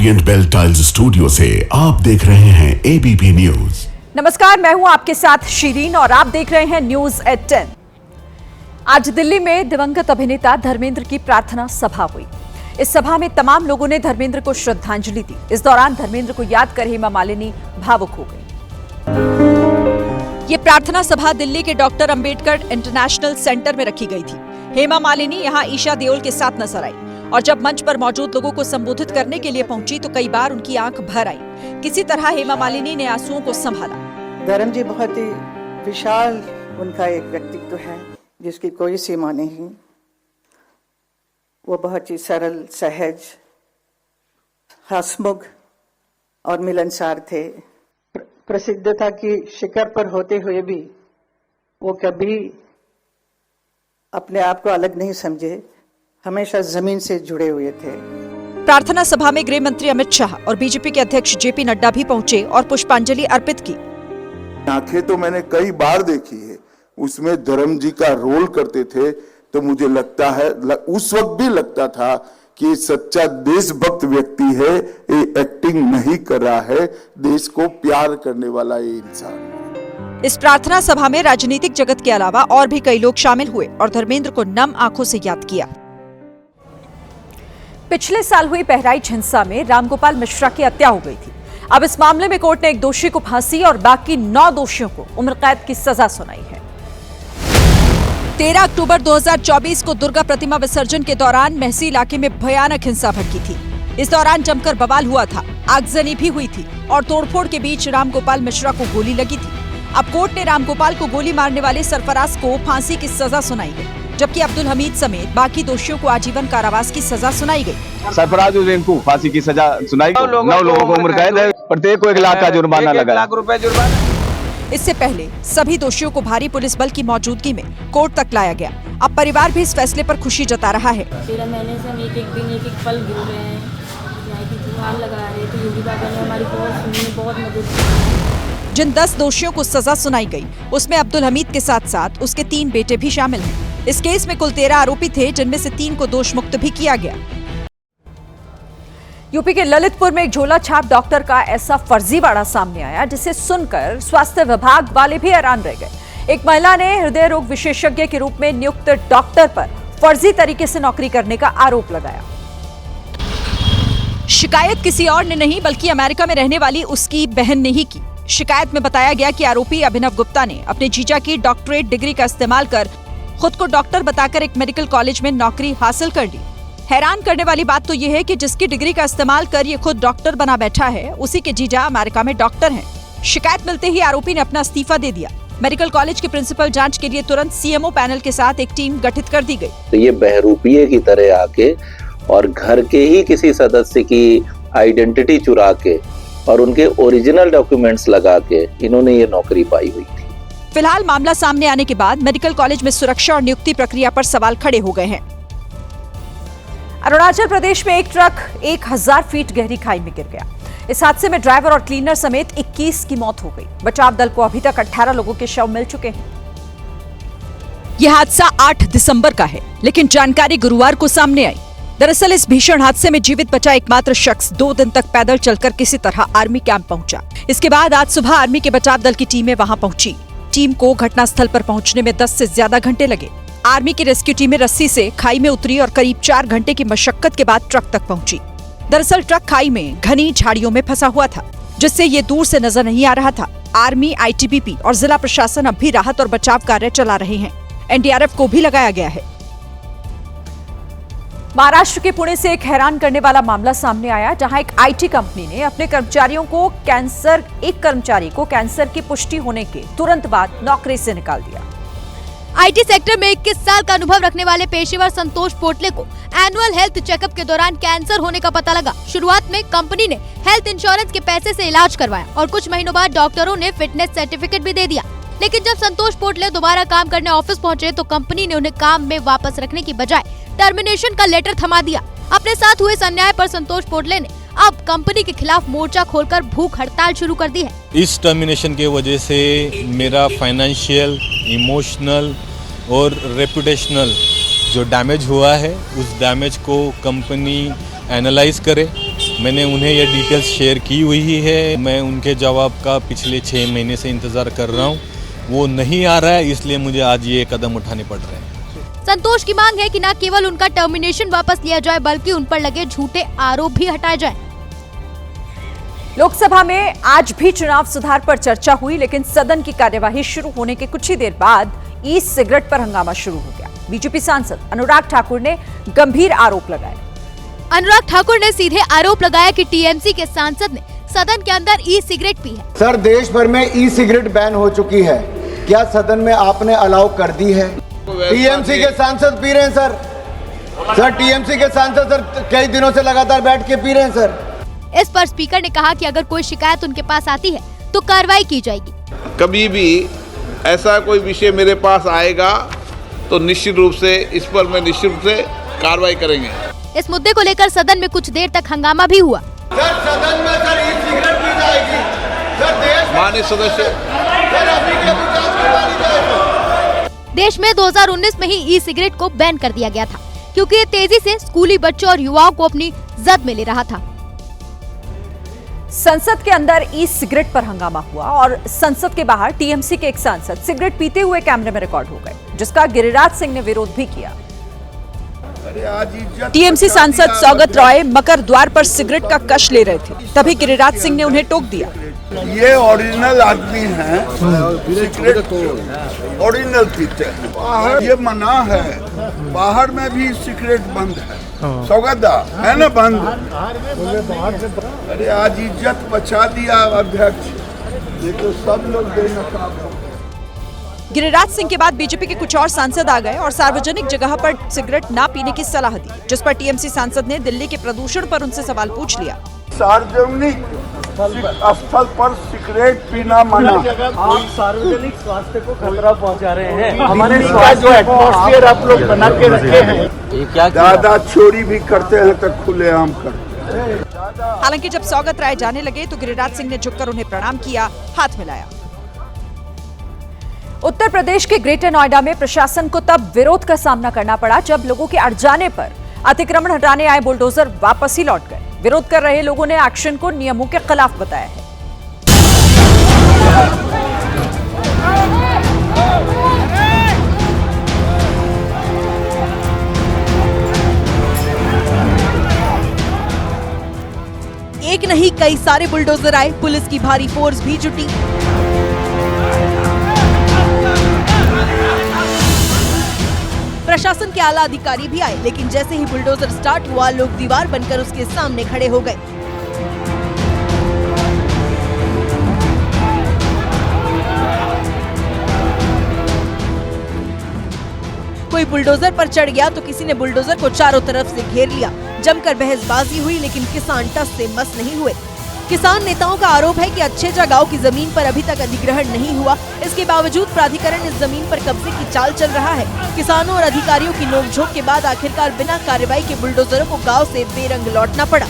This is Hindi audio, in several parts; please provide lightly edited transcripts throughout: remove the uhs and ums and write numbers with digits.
ओरिएंट बेल टाइल्स स्टूडियो से आप देख रहे हैं एबीपी न्यूज। नमस्कार, मैं हूं आपके साथ शीरीन और आप देख रहे हैं न्यूज एट 10। आज दिल्ली में दिवंगत अभिनेता धर्मेंद्र की प्रार्थना सभा हुई। इस सभा में तमाम लोगों ने धर्मेंद्र को श्रद्धांजलि दी। इस दौरान धर्मेंद्र को याद कर हेमा मालिनी भावुक हो गई। ये प्रार्थना सभा दिल्ली के डॉक्टर अंबेडकर इंटरनेशनल सेंटर में रखी गई थी। हेमा मालिनी यहां ईशा देओल के साथ नजर आई और जब मंच पर मौजूद लोगों को संबोधित करने के लिए पहुंची तो कई बार उनकी आंख भर आई। किसी तरह हेमा मालिनी ने आंसुओं को संभाला। धर्म जी बहुत ही विशाल उनका एक व्यक्तित्व है जिसकी कोई सीमा नहीं। वो बहुत ही सरल, सहज, हंसमुख और मिलनसार थे। प्रसिद्धता की शिखर पर होते हुए भी वो कभी अपने आप को अलग नहीं समझे, हमेशा जमीन से जुड़े हुए थे। प्रार्थना सभा में गृह मंत्री अमित शाह और बीजेपी के अध्यक्ष जेपी नड्डा भी पहुंचे और पुष्पांजलि अर्पित की। आंखें तो मैंने कई बार देखी है, उसमें धर्म जी का रोल करते थे तो मुझे लगता है, उस वक्त भी लगता था कि सच्चा देशभक्त व्यक्ति है, ये एक्टिंग नहीं कर रहा है, देश को प्यार करने वाला ये इंसान। इस प्रार्थना सभा में राजनीतिक जगत के अलावा और भी कई लोग शामिल हुए और धर्मेंद्र को नम आंखों से याद किया। पिछले साल हुई बहराइच हिंसा में रामगोपाल मिश्रा की हत्या हो गई थी। अब इस मामले में कोर्ट ने एक दोषी को फांसी और बाकी 9 दोषियों को उम्र कैद की सजा सुनाई है। 13 अक्टूबर 2024 को दुर्गा प्रतिमा विसर्जन के दौरान महसी इलाके में भयानक हिंसा भड़की थी। इस दौरान जमकर बवाल हुआ था, आगजनी भी हुई थी और तोड़फोड़ के बीच रामगोपाल मिश्रा को गोली लगी थी। अब कोर्ट ने रामगोपाल को गोली मारने वाले सरफराज को फांसी की सजा सुनाई है, जबकि अब्दुल हमीद समेत बाकी दोषियों को आजीवन कारावास की सजा सुनाई गई। सरफराज हुसैन को फांसी की सजा सुनाई, 9 लोगों को उम्र कैद है, प्रत्येक को 1 लाख का जुर्माना लगा। 1 लाख रुपए जुर्माना। इससे पहले सभी दोषियों को भारी पुलिस बल की मौजूदगी में कोर्ट तक लाया गया। अब परिवार भी इस फैसले पर खुशी जता रहा है। 13 महीने से हम एक दिन एक पल गिर रहे हैं, यहाँ की जुबान लगा रहे थे। योगी बाबा ने हमारी बहुत मदद की। जिन 10 दोषियों को सजा सुनाई गई उसमें अब्दुल हमीद के साथ साथ उसके 3 बेटे भी शामिल हैं। इस केस में कुल 13 आरोपी थे, जिनमें से 3 को दोष मुक्त भी किया गया। यूपी के ललितपुर में एक झोला छाप डॉक्टर का ऐसा फर्जीवाड़ा सामने आया जिसे सुनकर स्वास्थ्य विभाग वाले भी हैरान रह गए। एक महिला ने हृदय रोग विशेषज्ञ के रूप में नियुक्त डॉक्टर पर फर्जी तरीके से नौकरी करने का आरोप लगाया। शिकायत किसी और ने नहीं बल्कि अमेरिका में रहने वाली उसकी बहन ने ही की। शिकायत में बताया गया कि आरोपी अभिनव गुप्ता ने अपने जीजा की डॉक्टरेट डिग्री का इस्तेमाल कर खुद को डॉक्टर बताकर एक मेडिकल कॉलेज में नौकरी हासिल कर ली। हैरान करने वाली बात तो यह है कि जिसकी डिग्री का इस्तेमाल कर ये खुद डॉक्टर बना बैठा है, उसी के जीजा अमेरिका में डॉक्टर हैं। शिकायत मिलते ही आरोपी ने अपना इस्तीफा दे दिया। मेडिकल कॉलेज के प्रिंसिपल जांच के लिए तुरंत सीएमओ पैनल के साथ एक टीम गठित कर दी गई। तो ये बहरूपिये की तरह आके और घर के ही किसी सदस्य की आइडेंटिटी चुरा के और उनके ओरिजिनल डॉक्यूमेंट्स लगा के इन्होंने ये नौकरी पाई हुई थी। फिलहाल मामला सामने आने के बाद मेडिकल कॉलेज में सुरक्षा और नियुक्ति प्रक्रिया पर सवाल खड़े हो गए हैं। अरुणाचल प्रदेश में एक ट्रक 1000 फीट गहरी खाई में गिर गया। इस हादसे में ड्राइवर और क्लीनर समेत 21 की मौत हो गई। बचाव दल को अभी तक 18 लोगों के शव मिल चुके हैं। यह हादसा 8 दिसंबर का है, लेकिन जानकारी गुरुवार को सामने आई। दरअसल इस भीषण हादसे में जीवित बचा एकमात्र शख्स 2 दिन तक पैदल चलकर किसी तरह आर्मी कैंप पहुंचा। इसके बाद आज सुबह आर्मी के बचाव दल की टीमें वहां पहुंची। टीम को घटनास्थल पर पहुंचने में 10 से ज्यादा घंटे लगे। आर्मी की रेस्क्यू टीमें रस्सी से खाई में उतरी और करीब 4 घंटे की मशक्कत के बाद ट्रक तक पहुंची। दरअसल ट्रक खाई में घनी झाड़ियों में फंसा हुआ था, जिससे ये दूर से नजर नहीं आ रहा था। आर्मी, आईटीबीपी और जिला प्रशासन अब भी राहत और बचाव कार्य चला रहे हैं। एनडीआरएफ को भी लगाया गया है। महाराष्ट्र के पुणे से एक हैरान करने वाला मामला सामने आया, जहां एक आईटी कंपनी ने अपने कर्मचारियों को एक कर्मचारी को कैंसर की पुष्टि होने के तुरंत बाद नौकरी से निकाल दिया। आईटी सेक्टर में 21 साल का अनुभव रखने वाले पेशेवर संतोष पोटले को एनुअल हेल्थ चेकअप के दौरान कैंसर होने का पता लगा। शुरुआत में कंपनी ने हेल्थ इंश्योरेंस के पैसे से इलाज करवाया और कुछ महीनों बाद डॉक्टरों ने फिटनेस सर्टिफिकेट भी दे दिया। लेकिन जब संतोष पोटले दोबारा काम करने ऑफिस पहुंचे तो कंपनी ने उन्हें काम में वापस रखने की बजाय टर्मिनेशन का लेटर थमा दिया। अपने साथ हुए इस अन्याय पर संतोष पोटले ने अब कंपनी के खिलाफ मोर्चा खोलकर भूख हड़ताल शुरू कर दी है। इस टर्मिनेशन के वजह से मेरा फाइनेंशियल, इमोशनल और रेपुटेशनल जो डैमेज हुआ है, उस डैमेज को कंपनी एनालाइज करे, मैंने उन्हें ये डिटेल्स शेयर की हुई है। मैं उनके जवाब का पिछले 6 महीने से इंतज़ार कर रहा हूँ, वो नहीं आ रहा है, इसलिए मुझे आज ये कदम उठाने पड़ रहे हैं। संतोष की मांग है कि न केवल उनका टर्मिनेशन वापस लिया जाए बल्कि उन पर लगे झूठे आरोप भी हटाए जाएं। लोकसभा में आज भी चुनाव सुधार पर चर्चा हुई, लेकिन सदन की कार्यवाही शुरू होने के कुछ ही देर बाद ई सिगरेट पर हंगामा शुरू हो गया। बीजेपी सांसद अनुराग ठाकुर ने गंभीर आरोप लगाए। अनुराग ठाकुर ने सीधे आरोप लगाया कि टीएमसी के सांसद ने सदन के अंदर ई सिगरेट पी है। सर, देश भर में ई सिगरेट बैन हो चुकी है, क्या सदन में आपने अलाउ कर दी है? टीएमसी के सांसद पी रहे हैं सर टीएमसी के सांसद सर कई दिनों से लगातार बैठ के पी रहे हैं सर। इस पर स्पीकर ने कहा कि अगर कोई शिकायत उनके पास आती है तो कार्रवाई की जाएगी। कभी भी ऐसा कोई विषय मेरे पास आएगा तो निश्चित रूप से इस पर मैं निश्चित रूप से कार्रवाई करेंगे। इस मुद्दे को लेकर सदन में कुछ देर तक हंगामा भी हुआ। सर, सदन में सर ई सिगरेट पी जाएगी सर, देश माननीय सदस्य सर अभी के देश में 2019 में ही ई सिगरेट को बैन कर दिया गया था, क्योंकि ये तेजी से स्कूली बच्चों और युवाओं को अपनी जद में ले रहा था। संसद के अंदर ई सिगरेट पर हंगामा हुआ और संसद के बाहर टीएमसी के एक सांसद सिगरेट पीते हुए कैमरे में रिकॉर्ड हो गए, जिसका गिरिराज सिंह ने विरोध भी किया। टीएमसी सांसद सौगत रॉय मकर द्वार पर सिगरेट का कश ले रहे थे, तभी गिरिराज सिंह ने उन्हें टोक दिया। ये ओरिजिनल आदमी हैं, सिगरेट ओरिजिनल पीते हैं। बाहर ये मना है, बाहर में भी सिगरेट बंद है। सौगतदा है ना बंद। अरे आज इज्जत बचा दिया अध्यक्ष, ये तो सब लोग बेनकाब। गिरिराज सिंह के बाद बीजेपी के कुछ और सांसद आ गए और सार्वजनिक जगह पर सिगरेट ना पीने की सलाह दी, जिस पर टीएमसी सांसद ने दिल्ली के प्रदूषण पर उनसे सवाल पूछ लिया। सार्वजनिक स्थल पर सिगरेट पीना मना। आप सार्वजनिक स्वास्थ्य को खतरा पहुंचा रहे हैं। हमारे जो एटमॉस्फेयर आप लोग बना के रखे हैं, दादा चोरी भी करते हैं तो खुलेआम करते हैं। हालांकि जब सौगत राय जाने लगे तो गिरिराज सिंह ने झुककर उन्हें प्रणाम किया, हाथ मिलाया। उत्तर प्रदेश के ग्रेटर नोएडा में प्रशासन को तब विरोध का सामना करना पड़ा जब लोगों के अड़ जाने पर अतिक्रमण हटाने आए बुलडोजर वापस ही लौट गए। विरोध कर रहे लोगों ने एक्शन को नियमों के खिलाफ बताया है। एक नहीं कई सारे बुलडोजर आए, पुलिस की भारी फोर्स भी जुटी। प्रशासन के आला अधिकारी भी आए, लेकिन जैसे ही बुलडोजर स्टार्ट हुआ लोग दीवार बनकर उसके सामने खड़े हो गए। कोई बुलडोजर पर चढ़ गया तो किसी ने बुलडोजर को चारों तरफ से घेर लिया। जमकर बहसबाजी हुई, लेकिन किसान टस से मस नहीं हुए। किसान नेताओं का आरोप है कि अच्छेजा गांव की जमीन पर अभी तक अधिग्रहण नहीं हुआ, इसके बावजूद प्राधिकरण इस जमीन पर कब्जे की चाल चल रहा है। किसानों और अधिकारियों की नोकझोंक के बाद आखिरकार बिना कार्रवाई के बुलडोजरों को गांव से बेरंग लौटना पड़ा।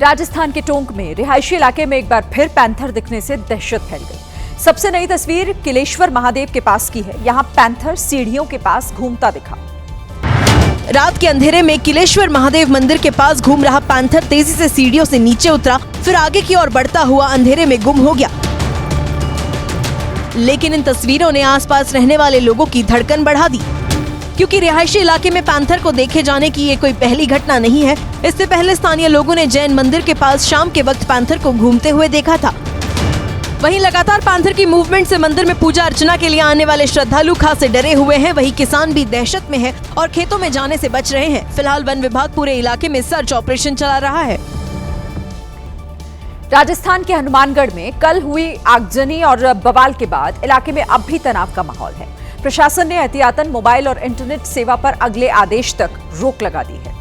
राजस्थान के टोंक में रिहायशी इलाके में एक बार फिर पैंथर दिखने से दहशत फैल गई। सबसे नई तस्वीर किलेश्वर महादेव के पास की है। यहाँ पैंथर सीढ़ियों के पास घूमता दिखा। रात के अंधेरे में किलेश्वर महादेव मंदिर के पास घूम रहा पैंथर तेजी से सीढ़ियों से नीचे उतरा, फिर आगे की ओर बढ़ता हुआ अंधेरे में गुम हो गया। लेकिन इन तस्वीरों ने आसपास रहने वाले लोगों की धड़कन बढ़ा दी, क्योंकि रिहायशी इलाके में पैंथर को देखे जाने की ये कोई पहली घटना नहीं है। इससे पहले स्थानीय लोगों ने जैन मंदिर के पास शाम के वक्त पैंथर को घूमते हुए देखा था। वहीं लगातार पैंथर की मूवमेंट से मंदिर में पूजा अर्चना के लिए आने वाले श्रद्धालु खासे डरे हुए हैं। वहीं किसान भी दहशत में है और खेतों में जाने से बच रहे हैं। फिलहाल वन विभाग पूरे इलाके में सर्च ऑपरेशन चला रहा है। राजस्थान के हनुमानगढ़ में कल हुई आगजनी और बवाल के बाद इलाके में अब भी तनाव का माहौल है। प्रशासन ने एहतियातन मोबाइल और इंटरनेट सेवा पर अगले आदेश तक रोक लगा दी है।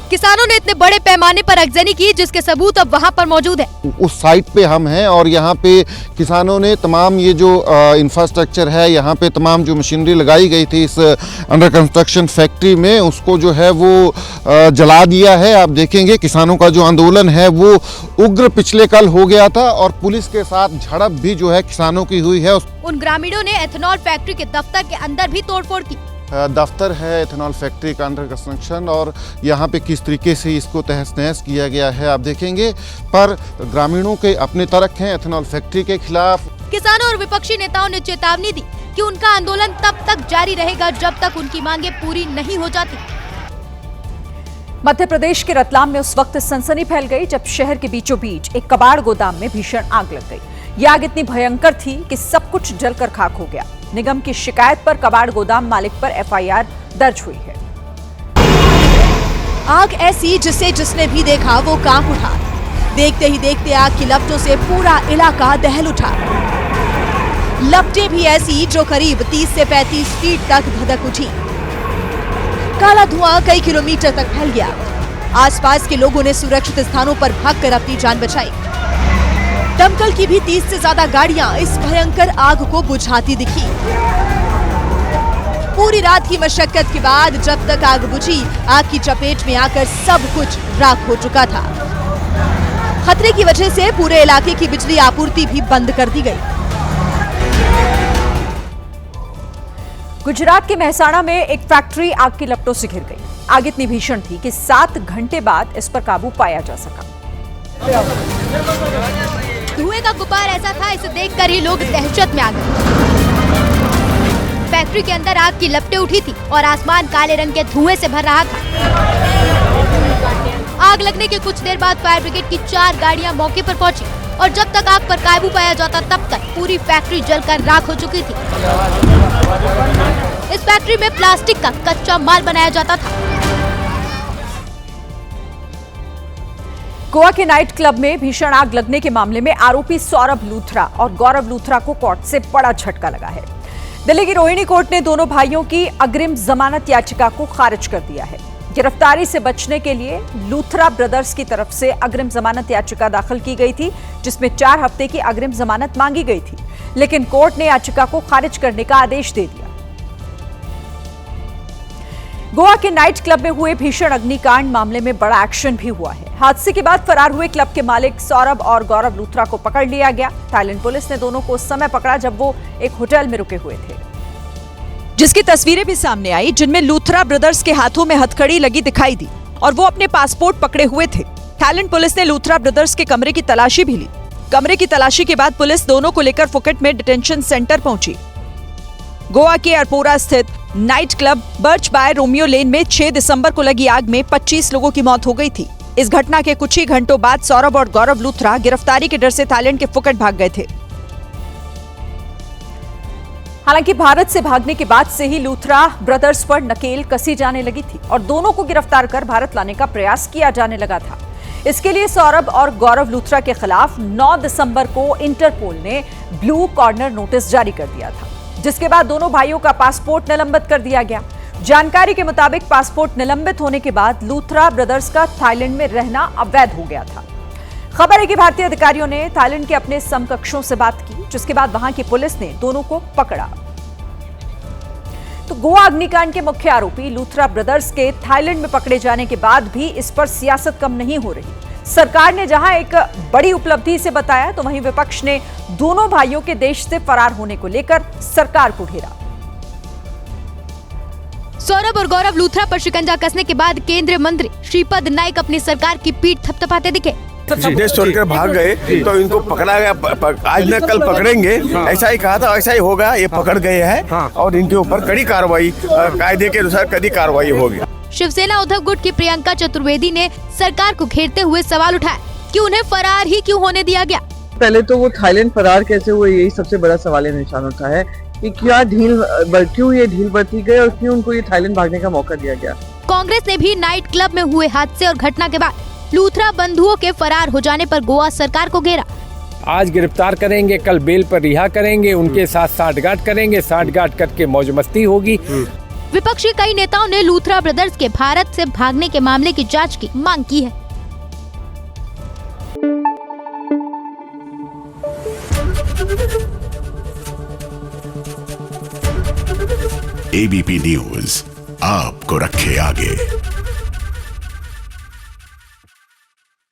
किसानों ने इतने बड़े पैमाने पर आगजनी की जिसके सबूत अब वहां पर मौजूद है। उस साइट पे हम हैं और यहाँ पे किसानों ने तमाम ये जो इंफ्रास्ट्रक्चर है, यहाँ पे तमाम जो मशीनरी लगाई गई थी इस अंडर कंस्ट्रक्शन फैक्ट्री में, उसको जो है वो जला दिया है। आप देखेंगे किसानों का जो आंदोलन है वो उग्र पिछले कल हो गया था और पुलिस के साथ झड़प भी जो है किसानों की हुई है। उन ग्रामीणों ने एथेनॉल फैक्ट्री के दफ्तर के अंदर भी तोड़फोड़ की। दफ्तर है इथेनॉल फैक्ट्री का अंडर कंस्ट्रक्शन, और यहाँ पे किस तरीके से इसको तहस नहस किया गया है आप देखेंगे। पर ग्रामीणों के अपने तर्क हैं इथेनॉल फैक्ट्री के खिलाफ। किसानों और विपक्षी नेताओं ने चेतावनी दी कि उनका आंदोलन तब तक जारी रहेगा जब तक उनकी मांगे पूरी नहीं हो जाती। मध्य प्रदेश के रतलाम में उस वक्त सनसनी फैल गई जब शहर के बीचों बीच एक कबाड़ गोदाम में भीषण आग लग गई। यह आग इतनी भयंकर थी कि सब कुछ जलकर खाक हो गया। निगम की शिकायत पर कबाड़ गोदाम मालिक पर एफआईआर दर्ज हुई है। आग ऐसी जिसे जिसने भी देखा वो कांप उठा। देखते ही देखते आग की लपटों से पूरा इलाका दहल उठा। लपटें भी ऐसी जो करीब 30 से 35 फीट तक धधक उठी। काला धुआं कई किलोमीटर तक फैल गया। आसपास के लोगों ने सुरक्षित स्थानों पर भागकर अपनी जान बचाई। दमकल की भी 30 से ज्यादा गाड़ियां इस भयंकर आग को बुझाती दिखी। पूरी रात की मशक्कत के बाद जब तक आग बुझी, आग की चपेट में आकर सब कुछ राख हो चुका था। खतरे की वजह से पूरे इलाके की बिजली आपूर्ति भी बंद कर दी गई। गुजरात के मेहसाणा में एक फैक्ट्री आग की लपटों से घिर गई। आग इतनी भीषण थी कि 7 घंटे बाद इस पर काबू पाया जा सका। धुएं का गुब्बार ऐसा था, इसे देखकर ही लोग दहशत में आ गए। फैक्ट्री के अंदर आग की लपटें उठी थी और आसमान काले रंग के धुएं से भर रहा था। आग लगने के कुछ देर बाद फायर ब्रिगेड की 4 गाड़ियां मौके पर पहुंची और जब तक आग पर काबू पाया जाता तब तक पूरी फैक्ट्री जलकर राख हो चुकी थी। इस फैक्ट्री में प्लास्टिक का कच्चा माल बनाया जाता था। गोवा के नाइट क्लब में भीषण आग लगने के मामले में आरोपी सौरभ लूथरा और गौरव लूथरा को कोर्ट से बड़ा झटका लगा है। दिल्ली की रोहिणी कोर्ट ने दोनों भाइयों की अग्रिम जमानत याचिका को खारिज कर दिया है। गिरफ्तारी से बचने के लिए लूथरा ब्रदर्स की तरफ से अग्रिम जमानत याचिका दाखिल की गई थी, जिसमें 4 हफ्ते की अग्रिम जमानत मांगी गई थी, लेकिन कोर्ट ने याचिका को खारिज करने का आदेश दे दिया। गोवा के नाइट क्लब में हुए भीषण अग्निकांड मामले में बड़ा एक्शन भी हुआ है। हादसे के बाद फरार हुए क्लब के मालिक सौरभ और गौरव लूथरा को पकड़ लिया गया। थाईलैंड पुलिस ने दोनों को उस समय पकड़ा जब वो एक होटल में रुके हुए थे, जिसकी तस्वीरें भी सामने आई, जिनमें लूथरा ब्रदर्स के हाथों में हथकड़ी लगी दिखाई दी और वो अपने पासपोर्ट पकड़े हुए थे। थाईलैंड पुलिस ने लूथरा ब्रदर्स के कमरे की तलाशी भी ली। कमरे की तलाशी के बाद पुलिस दोनों को लेकर फुकेट में डिटेंशन सेंटर पहुंची। गोवा के अरपोरा स्थित night club Birch by Romeo Lane में 6 दिसंबर को लगी आग में 25 लोगों की मौत हो गई थी। इस घटना के कुछ ही घंटों बाद सौरभ और गौरव लूथरा गिरफ्तारी के डर से थाईलैंड के फुकेट भाग गए थे। हालांकि भारत से भागने के बाद से ही लूथरा ब्रदर्स पर नकेल कसी जाने लगी थी और दोनों को गिरफ्तार कर भारत लाने का प्रयास किया जाने लगा था। इसके लिए सौरभ और गौरव लूथरा के खिलाफ 9 दिसंबर को इंटरपोल ने ब्लू कॉर्नर नोटिस जारी कर दिया था, जिसके बाद दोनों भाइयों का पासपोर्ट निलंबित कर दिया गया। जानकारी के मुताबिक पासपोर्ट निलंबित होने के बाद लूथरा ब्रदर्स का थाईलैंड में रहना अवैध हो गया था। खबर है कि भारतीय अधिकारियों ने थाईलैंड के अपने समकक्षों से बात की, जिसके बाद वहां की पुलिस ने दोनों को पकड़ा। तो गोवा अग्निकांड के मुख्य आरोपी लूथरा ब्रदर्स के थाईलैंड में पकड़े जाने के बाद भी इस पर सियासत कम नहीं हो रही। सरकार ने जहां एक बड़ी उपलब्धि इसे बताया, तो वहीं विपक्ष ने दोनों भाइयों के देश से फरार होने को लेकर सरकार को घेरा। सौरभ और गौरव लूथरा पर शिकंजा कसने के बाद केंद्रीय मंत्री श्रीपद नाइक अपनी सरकार की पीठ थपथपाते दिखे। देश छोड़कर भाग गए तो इनको पकड़ा गया, आज न कल पकड़ेंगे, ऐसा ही कहा था, ऐसा ही होगा। ये पकड़ गए हैं और इनके ऊपर कड़ी कार्रवाई, कायदे के अनुसार कड़ी कार्रवाई होगी। शिवसेना उद्धव गुट की प्रियंका चतुर्वेदी ने सरकार को घेरते हुए सवाल उठाया कि उन्हें फरार ही क्यों होने दिया गया। पहले तो वो थाईलैंड फरार कैसे हुए, यही सबसे बड़ा सवाल निशान होता है कि क्यों ये ढील बरती गई और क्यों उनको ये थाईलैंड भागने का मौका दिया गया। कांग्रेस ने भी नाइट क्लब में हुए हादसे और घटना के बाद लूथरा बंधुओं के फरार हो जाने पर गोवा सरकार को घेरा। आज गिरफ्तार करेंगे, कल बेल पर रिहा करेंगे, उनके साथ साठगांठ करेंगे, साठगांठ करके मौज मस्ती होगी। विपक्षी कई नेताओं ने लूथरा ब्रदर्स के भारत से भागने के मामले की जांच की मांग की है। एबीपी न्यूज़ आपको रखे आगे।